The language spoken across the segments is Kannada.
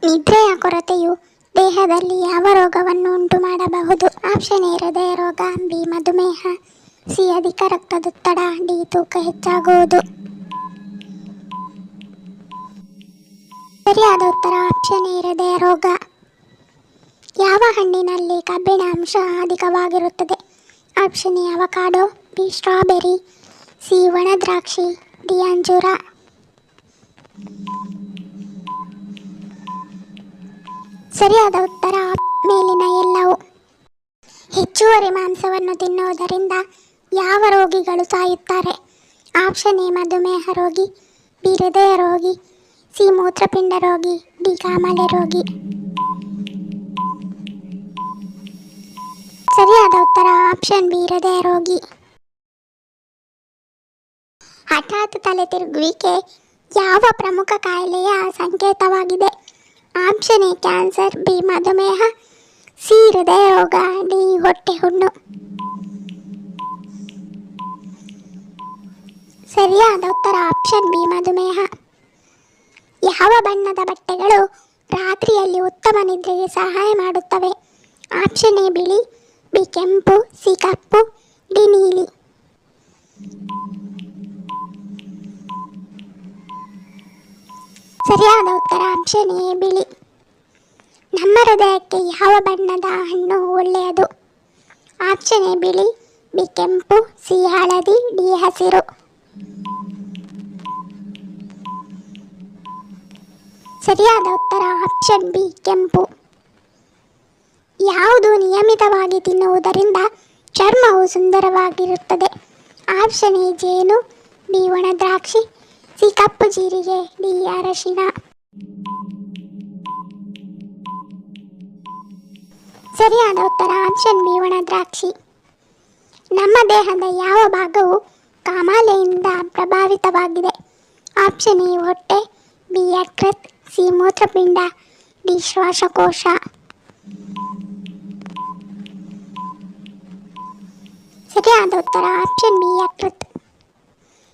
ನಿದ್ರೆಯ ಕೊರತೆಯು ದೇಹದಲ್ಲಿ ಯಾವ ರೋಗವನ್ನು ಉಂಟು ಮಾಡಬಹುದು? ಆಪ್ಷನ್ ಎ ಹೃದಯ ರೋಗ, ಬಿ ಮಧುಮೇಹ, ಸಿ ಅಧಿಕ ರಕ್ತದೊತ್ತಡ, ಡಿ ತೂಕ ಹೆಚ್ಚಾಗುವುದು. ಸರಿಯಾದ ಉತ್ತರ ಆಪ್ಷನ್ ಎ ಹೃದಯ ರೋಗ. ಯಾವ ಹಣ್ಣಿನಲ್ಲಿ ಕಬ್ಬಿಣ ಅಂಶ ಅಧಿಕವಾಗಿರುತ್ತದೆ? Option A avocado, B strawberry, C ಒಣ ದ್ರಾಕ್ಷಿ, ಡಿ ಅಂಜೂರ. ಸರಿಯಾದ ಉತ್ತರ ಮೇಲಿನ ಎಲ್ಲವೂ. ಹೆಚ್ಚುವರಿ ಮಾಂಸವನ್ನು ತಿನ್ನುವುದರಿಂದ ಯಾವ ರೋಗಿಗಳು ಸಾಯುತ್ತಾರೆ? ಆಪ್ಷನ್ ಎ ಮಧುಮೇಹ ರೋಗಿ, ಬಿ ಹೃದಯ ರೋಗಿ, ಸಿ ಮೂತ್ರಪಿಂಡ ರೋಗಿ, ಡಿ ಕಾಮಾಲೆ ರೋಗಿ. ಸರಿಯಾದ ಉತ್ತರ ಆಪ್ಷನ್ ಬಿ ಹೃದಯ ರೋಗಿ. ಹಠಾತ್ ತಲೆ ತಿರುಗುವಿಕೆ ಯಾವ ಪ್ರಮುಖ ಕಾಯಿಲೆಯ ಸಂಕೇತವಾಗಿದೆ? ಆಪ್ಷನ್ ಎ ಕ್ಯಾನ್ಸರ್, ಬಿ ಮಧುಮೇಹ, ಸಿ ಹೃದಯ ರೋಗ, ಡಿ ಹೊಟ್ಟೆ ಹುಣ್ಣು. ಸರಿಯಾದ ಉತ್ತರ ಆಪ್ಷನ್ ಬಿ ಮಧುಮೇಹ. ಯಾವ ಬಣ್ಣದ ಬಟ್ಟೆಗಳು ರಾತ್ರಿಯಲ್ಲಿ ಉತ್ತಮ ನಿದ್ರೆಗೆ ಸಹಾಯ ಮಾಡುತ್ತವೆ? ಆಪ್ಷನ್ ಎ ಬಿಳಿ, ಬಿ ಕೆಂಪು, ಸಿ ಕಪ್ಪು, ಡಿ ನೀಲಿ. ಸರಿಯಾದ ಉತ್ತರ ಆಪ್ಷನ್ ಎ ಬಿಳಿ. ನಮ್ಮ ಹೃದಯಕ್ಕೆ ಯಾವ ಬಣ್ಣದ ಹಣ್ಣು ಒಳ್ಳೆಯದು? ಆಪ್ಷನ್ ಎ ಬಿಳಿ, ಬಿ ಕೆಂಪು, ಸಿ ಹಳದಿ, ಡಿ ಹಸಿರು. ಸರಿಯಾದ ಉತ್ತರ ಆಪ್ಷನ್ ಬಿ ಕೆಂಪು. ಯಾವುದು ನಿಯಮಿತವಾಗಿ ತಿನ್ನುವುದರಿಂದ ಚರ್ಮವು ಸುಂದರವಾಗಿರುತ್ತದೆ? ಆಪ್ಷನ್ ಎ ಜೇನು, ಬಿ ಒಣ ದ್ರಾಕ್ಷಿ, ಸಿ ಕಪ್ಪು ಜೀರಿಗೆ, ಡಿ ಅರಶಿನ. ಸರಿಯಾದ ಉತ್ತರ ಆಪ್ಷನ್ ಬಿ ಒಣ ದ್ರಾಕ್ಷಿ. ನಮ್ಮ ದೇಹದ ಯಾವ ಭಾಗವು ಕಾಮಾಲೆಯಿಂದ ಪ್ರಭಾವಿತವಾಗಿದೆ? ಆಪ್ಷನ್ ಎ ಹೊಟ್ಟೆ, ಬಿ ಯಕೃತ್, ಸಿ ಮೂತ್ರಪಿಂಡ, ಡಿ ಶ್ವಾಸಕೋಶ. ಸರಿಯಾದ ಉತ್ತರ ಆಪ್ಷನ್ ಬಿ ಯಕೃತ್.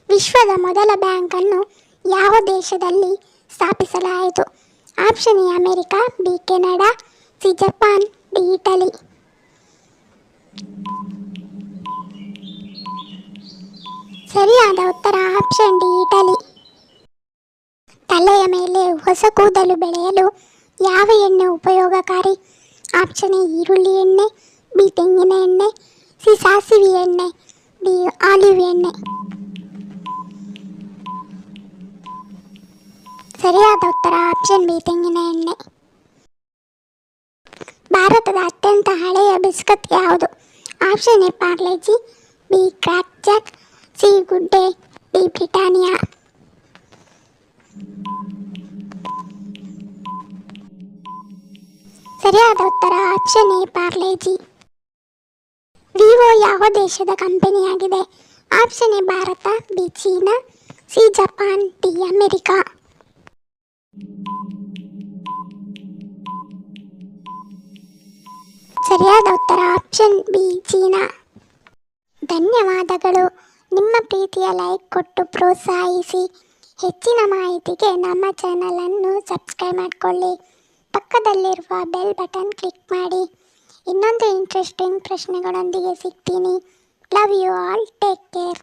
ವಿಶ್ವದ ಮೊದಲ ಬ್ಯಾಂಕ್ ಅನ್ನು ಯಾವ ದೇಶದಲ್ಲಿ ಸ್ಥಾಪಿಸಲಾಯಿತು? Option A America, B Canada, C Japan, D Italy. ಸರಿಯಾದ ಉತ್ತರ ಆಪ್ಷನ್ ಡಿ ಇಟಲಿ. ತಲೆಯ ಮೇಲೆ ಹೊಸ ಕೂದಲು ಬೆಳೆಯಲು ಯಾವ ಎಣ್ಣೆ ಉಪಯೋಗಕಾರಿ? ಆಪ್ಷನ್ ಎ ಈರುಳ್ಳಿ ಎಣ್ಣೆ, ಬಿ ತೆಂಗಿನ ಎಣ್ಣೆ, ಸಿ ಸಾಸಿವೆ ಎಣ್ಣೆ, ಡಿ ಆಲಿವ್ ಎಣ್ಣೆ. ಸರಿಯಾದ ಉತ್ತರ ಆಪ್ಷನ್ ಬಿ ತೆಂಗಿನ ಎಣ್ಣೆ. ಭಾರತದ ಅತ್ಯಂತ ಹಳೆಯ ಬಿಸ್ಕತ್ ಯಾವುದು? Option A Parle-G, B crack Jack, C good day, D Britannia. ಸರಿಯಾದ ಉತ್ತರ ಆಪ್ಷನ್ ಎ ಪಾರ್ಲೆಜಿ. ವಿವೋ ಯಾವ ದೇಶದ ಕಂಪನಿಯಾಗಿದೆ? Option A Bharat, B China, C Japan, D America. ಸರಿಯಾದ ಉತ್ತರ ಆಪ್ಷನ್ ಬಿ ಚೀನಾ. ಧನ್ಯವಾದಗಳು. ನಿಮ್ಮ ಪ್ರೀತಿಯ ಲೈಕ್ ಕೊಟ್ಟು ಪ್ರೋತ್ಸಾಹಿಸಿ. ಹೆಚ್ಚಿನ ಮಾಹಿತಿಗೆ ನಮ್ಮ ಚಾನಲನ್ನು ಸಬ್ಸ್ಕ್ರೈಬ್ ಮಾಡಿಕೊಳ್ಳಿ. ಪಕ್ಕದಲ್ಲಿರುವ ಬೆಲ್ ಬಟನ್ ಕ್ಲಿಕ್ ಮಾಡಿ. ಇನ್ನೊಂದು ಇಂಟ್ರೆಸ್ಟಿಂಗ್ ಪ್ರಶ್ನೆಗಳೊಂದಿಗೆ ಸಿಗ್ತೀನಿ. Love you all. Take care.